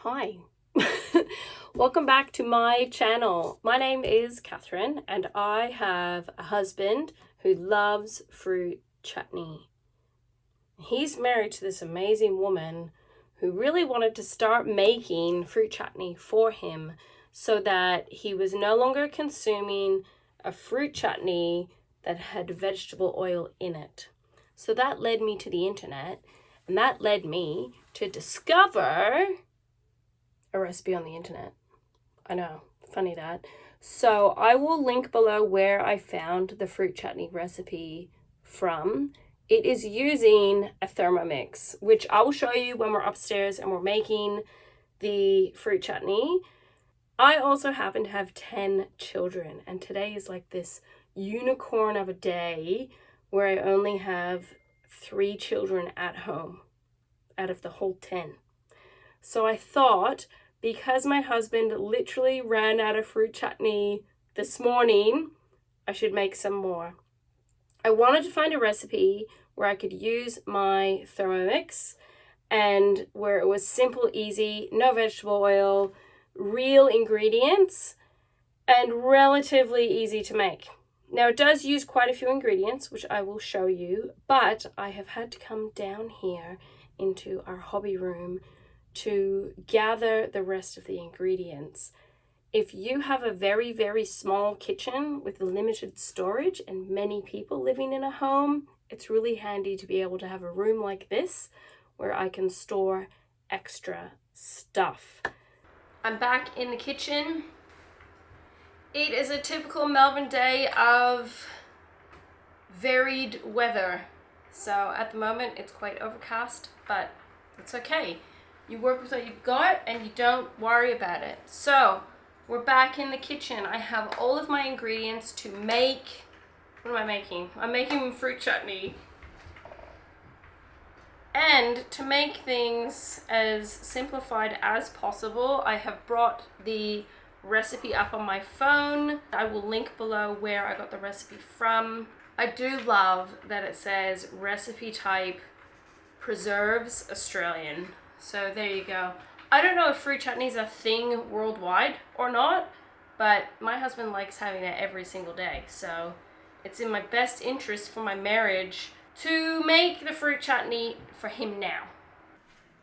Hi, welcome back to my channel. My name is Katherine and I have a husband who loves fruit chutney. He's married to this amazing woman who really wanted to start making fruit chutney for him so that he was no longer consuming a fruit chutney that had vegetable oil in it. So that led me to the internet, and that led me to discover a recipe on the internet. I know, funny that. So I will link below where I found the fruit chutney recipe from. It is using a Thermomix, which I will show you when we're upstairs and we're making the fruit chutney. I also happen to have 10 children, and today is like this unicorn of a day where I only have 3 children at home out of the whole 10. So I thought, because my husband literally ran out of fruit chutney this morning, I should make some more. I wanted to find a recipe where I could use my Thermomix and where it was simple, easy, no vegetable oil, real ingredients, and relatively easy to make. Now it does use quite a few ingredients, which I will show you, but I have had to come down here into our hobby room to gather the rest of the ingredients. If you have a very, very small kitchen with limited storage and many people living in a home, it's really handy to be able to have a room like this where I can store extra stuff. I'm back in the kitchen. It is a typical Melbourne day of varied weather. So at the moment it's quite overcast, but it's okay. You work with what you've got and you don't worry about it. So we're back in the kitchen. I have all of my ingredients to make, what am I making? I'm making fruit chutney. And to make things as simplified as possible, I have brought the recipe up on my phone. I will link below where I got the recipe from. I do love that it says recipe type preserves Australian. So there you go. I don't know if fruit chutney is a thing worldwide or not, but my husband likes having it every single day. So it's in my best interest for my marriage to make the fruit chutney for him now.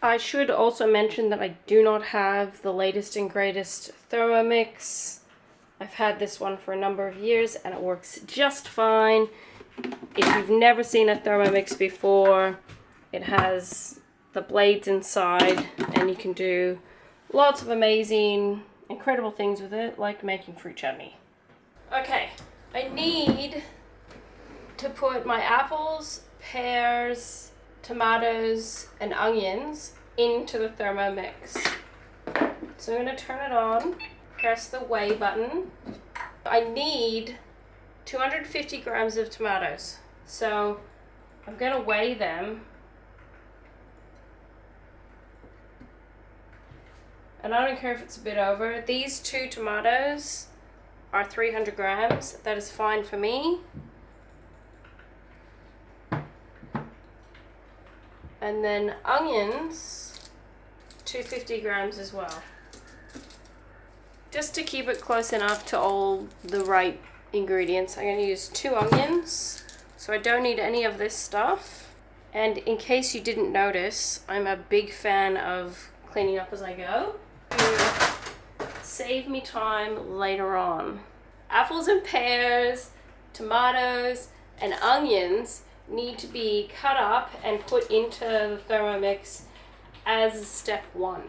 I should also mention that I do not have the latest and greatest Thermomix. I've had this one for a number of years and it works just fine. If you've never seen a Thermomix before, it has the blades inside and you can do lots of amazing, incredible things with it, like making fruit chutney. Okay, I need to put my apples, pears, tomatoes, and onions into the Thermomix. So I'm going to turn it on, press the weigh button. I need 250 grams of tomatoes. So I'm going to weigh them. And I don't care if it's a bit over. These 2 tomatoes are 300 grams. That is fine for me. And then onions, 250 grams as well. Just to keep it close enough to all the right ingredients, I'm going to use 2 onions. So I don't need any of this stuff. And in case you didn't notice, I'm a big fan of cleaning up as I go to save me time later on. Apples and pears, tomatoes, and onions need to be cut up and put into the Thermomix as step 1.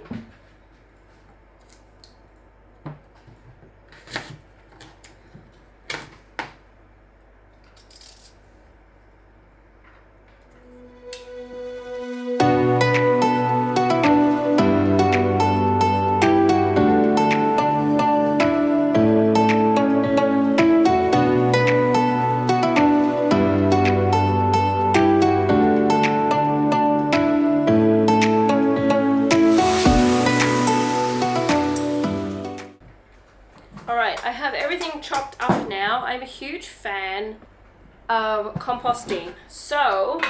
I have everything chopped up now. I'm a huge fan of composting. So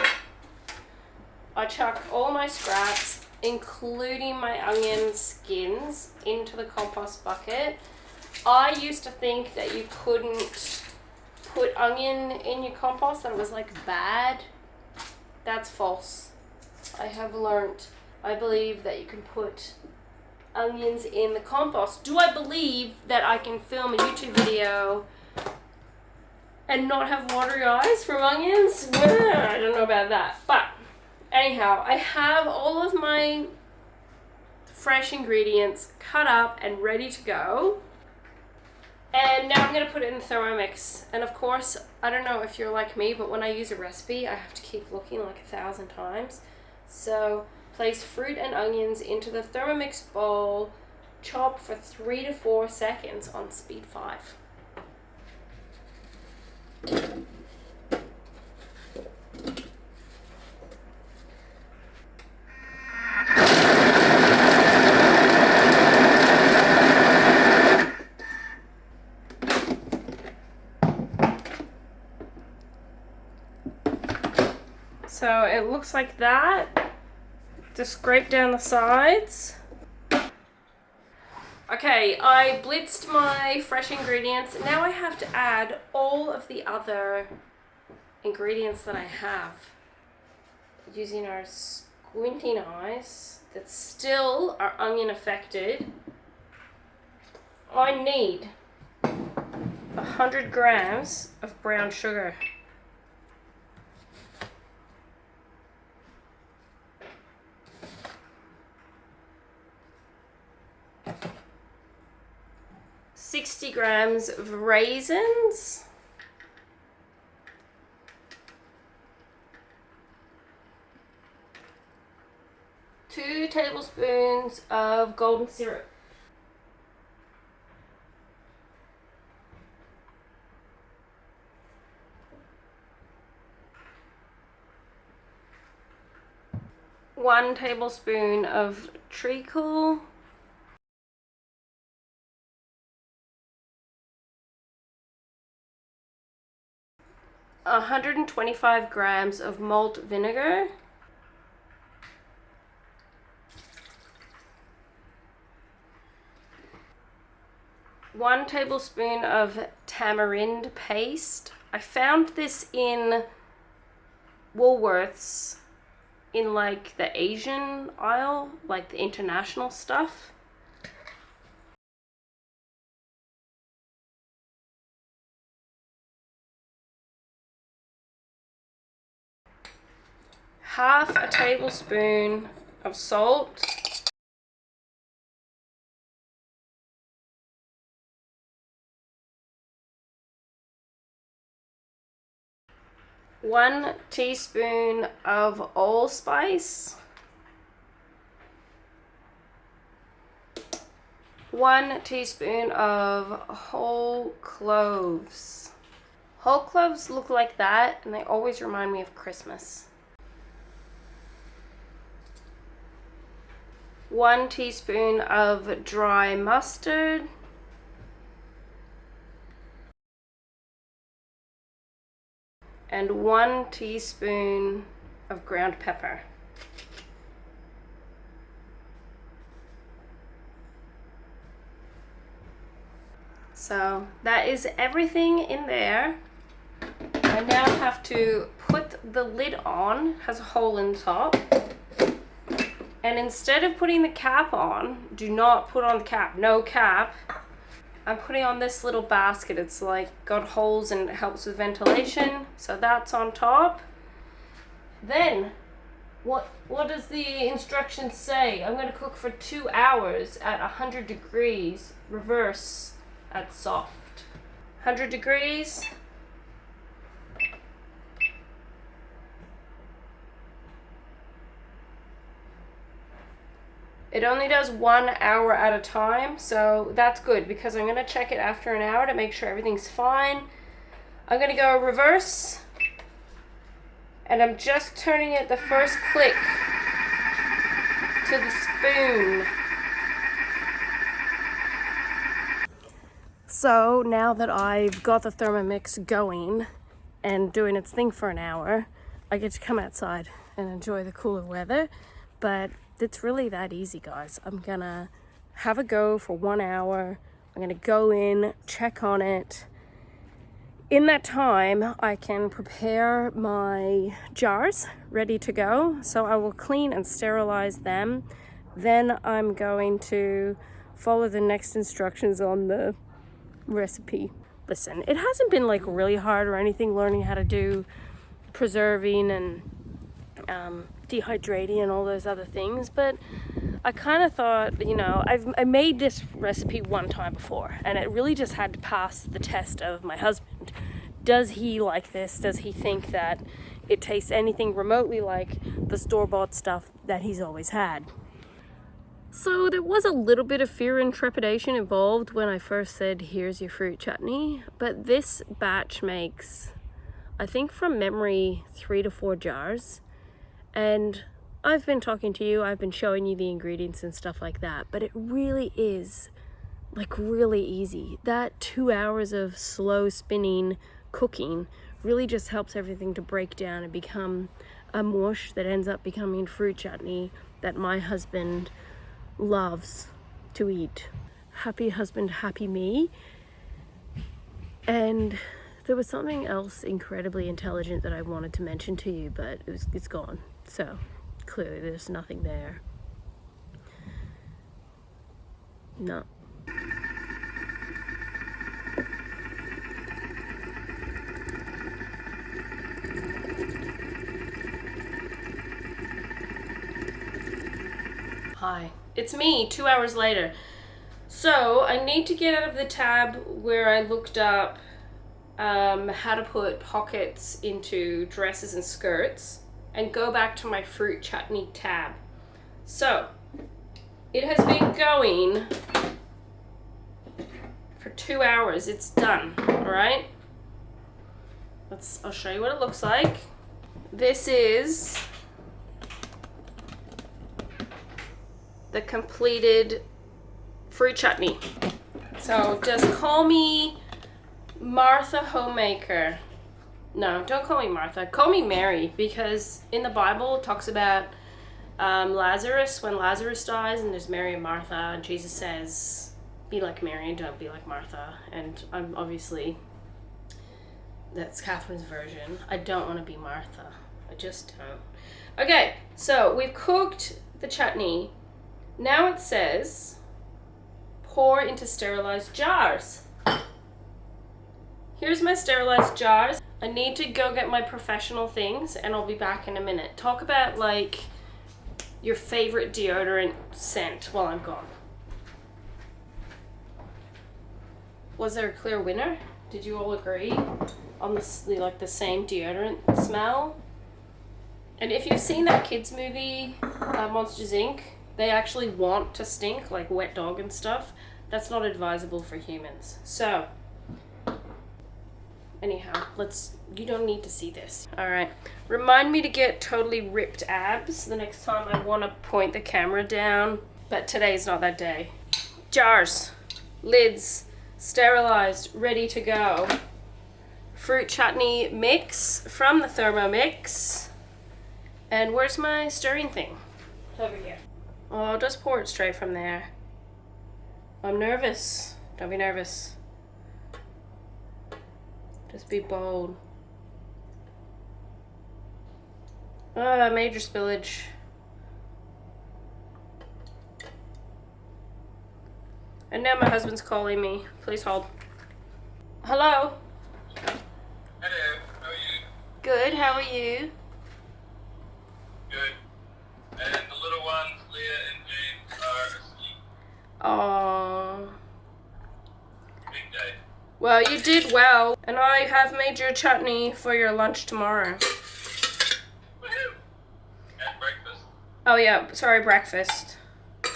I chuck all my scraps including my onion skins into the compost bucket. I used to think that you couldn't put onion in your compost, that it was like bad. That's false. I have learned. I believe that you can put onions in the compost. Do I believe that I can film a YouTube video and not have watery eyes from onions? Well, I don't know about that. But anyhow, I have all of my fresh ingredients cut up and ready to go. And now I'm going to put it in the Thermomix. And of course, I don't know if you're like me, but when I use a recipe, I have to keep looking like 1,000 times. So place fruit and onions into the Thermomix bowl. Chop for 3 to 4 seconds on speed 5. So it looks like that. Just scrape down the sides. Okay, I blitzed my fresh ingredients. Now I have to add all of the other ingredients that I have. Using our squinting eyes that still are onion affected. I need 100 grams of brown sugar. $60 grams of raisins, 2 tablespoons of golden syrup, 1 tablespoon of treacle, 125 grams of malt vinegar, 1 tablespoon of tamarind paste. I found this in Woolworths in like the Asian aisle, like the international stuff. Half a tablespoon of salt, one teaspoon of allspice, 1 teaspoon of whole cloves. Whole cloves look like that and they always remind me of Christmas. 1 teaspoon of dry mustard, and 1 teaspoon of ground pepper. So that is everything in there. I now have to put the lid on, has a hole in the top. And instead of putting the cap on, do not put on the cap, no cap. I'm putting on this little basket. It's like got holes and it helps with ventilation. So that's on top. Then, what does the instructions say? I'm going to cook for 2 hours at 100 degrees, reverse at soft. 100 degrees. It only does 1 hour at a time, so that's good because I'm going to check it after an hour to make sure everything's fine. I'm going to go reverse, and I'm just turning it the first click to the spoon. So now that I've got the Thermomix going and doing its thing for an hour, I get to come outside and enjoy the cooler weather. But it's really that easy, guys. I'm gonna have a go for 1 hour. I'm gonna go in, check on it. In that time, I can prepare my jars ready to go. So I will clean and sterilize them. Then I'm going to follow the next instructions on the recipe. Listen, it hasn't been like really hard or anything learning how to do preserving and dehydrating and all those other things, but I kind of thought, you know, I made this recipe one time before, and it really just had to pass the test of my husband. Does he like this? Does he think that it tastes anything remotely like the store-bought stuff that he's always had? So there was a little bit of fear and trepidation involved when I first said, here's your fruit chutney, but this batch makes, I think from memory, 3 to 4 jars. And I've been talking to you, I've been showing you the ingredients and stuff like that, but it really is like really easy. That 2 hours of slow spinning cooking really just helps everything to break down and become a mush that ends up becoming fruit chutney that my husband loves to eat. Happy husband, happy me. And there was something else incredibly intelligent that I wanted to mention to you, but it's gone. So clearly there's nothing there. No. Hi, it's me 2 hours later. So I need to get out of the tab where I looked up how to put pockets into dresses and skirts and go back to my fruit chutney tab. So it has been going for 2 hours. It's done. All right. I'll show you what it looks like. This is the completed fruit chutney. So just call me Martha Homemaker. No, don't call me Martha. Call me Mary, because in the Bible it talks about Lazarus, when Lazarus dies, and there's Mary and Martha, and Jesus says, be like Mary and don't be like Martha. And I'm obviously, that's Katherine's version. I don't want to be Martha. I just don't. Okay, so we've cooked the chutney. Now it says, pour into sterilized jars. Here's my sterilized jars. I need to go get my professional things and I'll be back in a minute. Talk about like your favorite deodorant scent while I'm gone. Was there a clear winner? Did you all agree on the same deodorant smell? And if you've seen that kids movie, Monsters Inc., they actually want to stink, like wet dog and stuff. That's not advisable for humans. So, anyhow, you don't need to see this. All right, remind me to get totally ripped abs the next time I want to point the camera down, but today's not that day. Jars, lids, sterilized, ready to go. Fruit chutney mix from the Thermomix. And where's my stirring thing? It's over here. Oh, I'll just pour it straight from there. I'm nervous. Don't be nervous. Just be bold. Major spillage. And now my husband's calling me. Please hold. Hello? Hello, how are you? Good, how are you? Good. And the little ones, Leah and James, are asleep. Aww. Big day. Well, you did well, and I have made your chutney for your lunch tomorrow. Woohoo! And breakfast. Oh yeah, sorry, breakfast. Have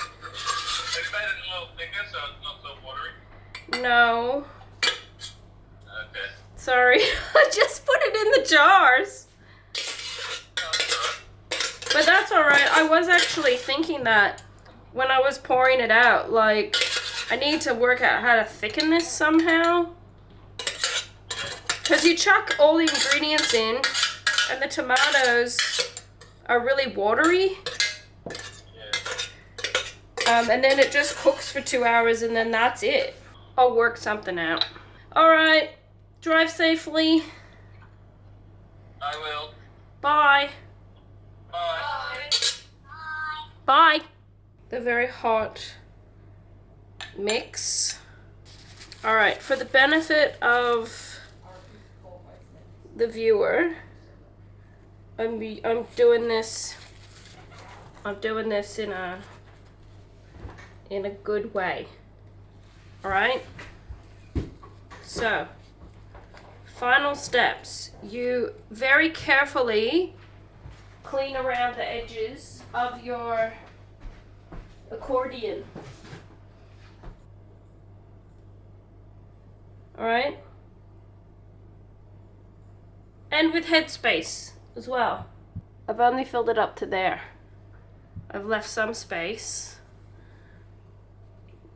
you made it a little thicker so it's not so watery? No. Okay. Sorry, I just put it in the jars. That's alright. But that's alright. I was actually thinking that when I was pouring it out, like, I need to work out how to thicken this somehow. Because you chuck all the ingredients in, and the tomatoes are really watery. Yeah. And then it just cooks for 2 hours and then that's it. I'll work something out. Alright, drive safely. I will. Bye. Bye. Bye. The very hot mix. Alright, for the benefit of the viewer, I'm doing this in a good way. Alright? So, final steps. You very carefully clean around the edges of your accordion. Alright? And with headspace as well. I've only filled it up to there. I've left some space.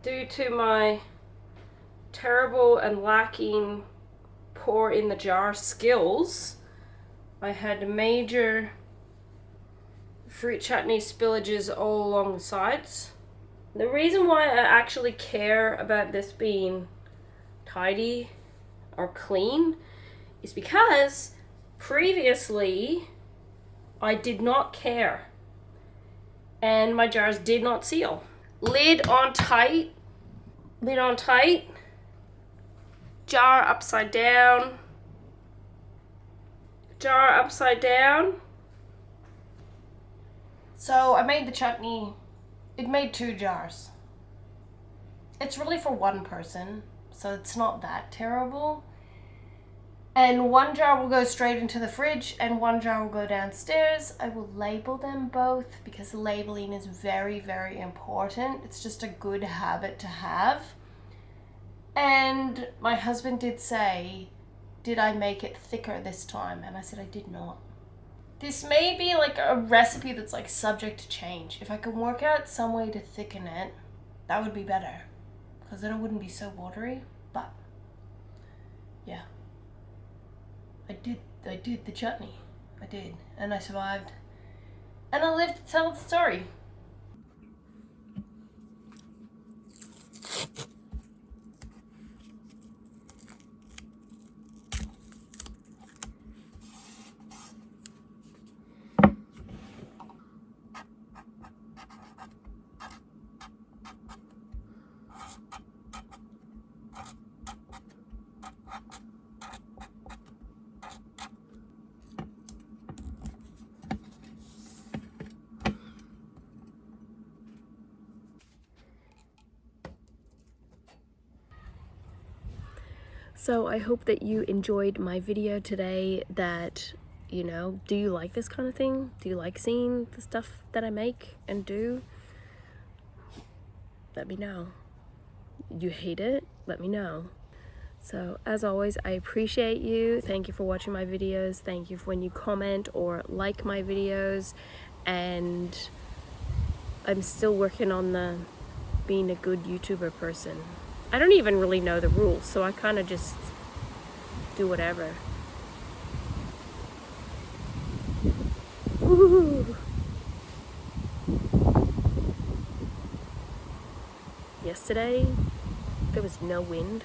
Due to my terrible and lacking pour in the jar skills, I had major fruit chutney spillages all along the sides. The reason why I actually care about this being tidy or clean is because previously I did not care and my jars did not seal. Lid on tight, jar upside down, So I made the chutney, it made 2 jars. It's really for one person, so it's not that terrible. And 1 jar will go straight into the fridge and 1 jar will go downstairs. I will label them both because labeling is very, very important. It's just a good habit to have. And my husband did say, did I make it thicker this time? And I said I did not. This may be like a recipe that's like subject to change. If I can work out some way to thicken it, that would be better. Because then it wouldn't be so watery. But yeah. I did the chutney. I did. And I survived. And I lived to tell the story. So I hope that you enjoyed my video today, that, you know, do you like this kind of thing? Do you like seeing the stuff that I make and do? Let me know. You hate it? Let me know. So as always, I appreciate you. Thank you for watching my videos. Thank you for when you comment or like my videos. And I'm still working on the being a good YouTuber person. I don't even really know the rules, so I kind of just do whatever. Woo! Yesterday, there was no wind.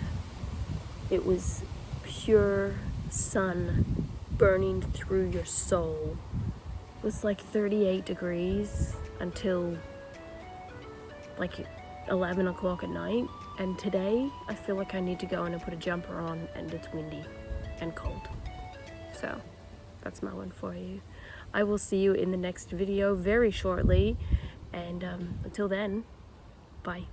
It was pure sun burning through your soul. It was like 38 degrees until like 11 o'clock at night. And today, I feel like I need to go in and put a jumper on, and it's windy and cold. So, that's my one for you. I will see you in the next video very shortly. And until then, bye.